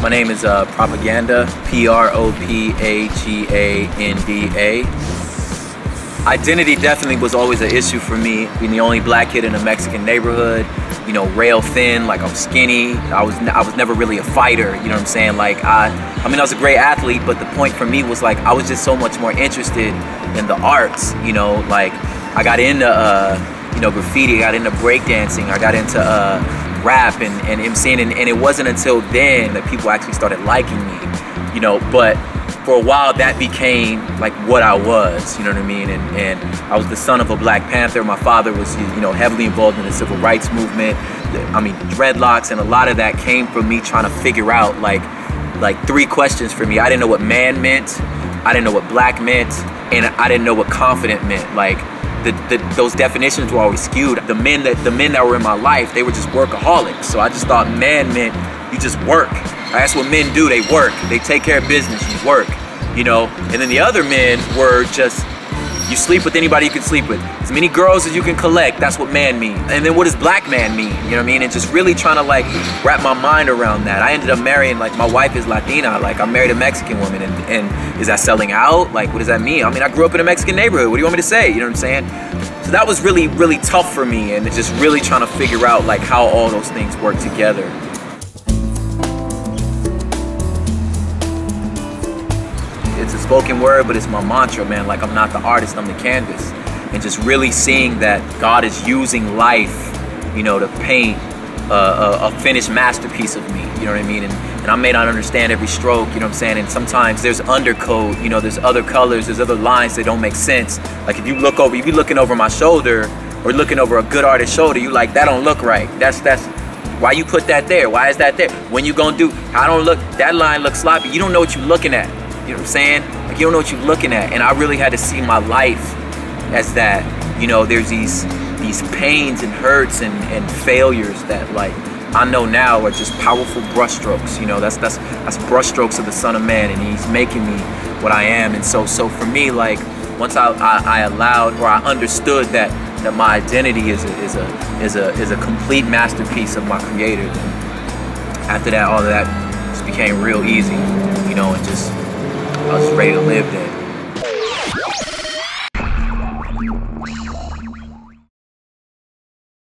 My name is Propaganda, Propaganda. Identity definitely was always an issue for me, being the only black kid in a Mexican neighborhood, you know, rail thin, like I'm skinny. I was never really a fighter, you know what I'm saying? Like I mean, I was a great athlete, but the point for me was like, I was just so much more interested in the arts, you know, like I got into, you know, graffiti, I got into breakdancing, I got into rap and MCing, and it wasn't until then that people actually started liking me, you know, but for a while that became like what I was, you know what I mean? And I was the son of a Black Panther. My father was, you know, heavily involved in the civil rights movement. I mean, dreadlocks, and a lot of that came from me trying to figure out like three questions for me. I didn't know what man meant, I didn't know what black meant, and I didn't know what confident meant. Like those definitions were always skewed. The men that were in my life, they were just workaholics. So I just thought man meant you just work. That's what men do, they work. They take care of business, you work, you know? And then the other men were just, you sleep with anybody you can sleep with. As many girls as you can collect, that's what man means. And then what does black man mean, you know what I mean? And just really trying to like wrap my mind around that. I ended up marrying, like my wife is Latina, like I married a Mexican woman, and is that selling out? Like what does that mean? I mean, I grew up in a Mexican neighborhood, what do you want me to say? You know what I'm saying? So that was really, really tough for me, and just really trying to figure out like how all those things work together. It's a spoken word, but it's my mantra, man. Like I'm not the artist, I'm the canvas. And just really seeing that God is using life, you know, to paint a finished masterpiece of me, you know what I mean? And I may not understand every stroke, you know what I'm saying? And sometimes there's undercoat, you know, there's other colors, there's other lines that don't make sense. Like if you look over, you be looking over my shoulder or looking over a good artist's shoulder, you like, that don't look right. That's why you put that there? Why is that there? When you gonna do, I don't look, that line looks sloppy. You don't know what you're looking at. You know what I'm saying? Like you don't know what you're looking at. And I really had to see my life as that, you know, there's these pains and hurts and failures that like I know now are just powerful brushstrokes. You know, that's brushstrokes of the Son of Man, and he's making me what I am. And so for me, like once I allowed, or I understood that my identity is a complete masterpiece of my Creator, then after that, all of that just became real easy, you know, and just I was ready to live then.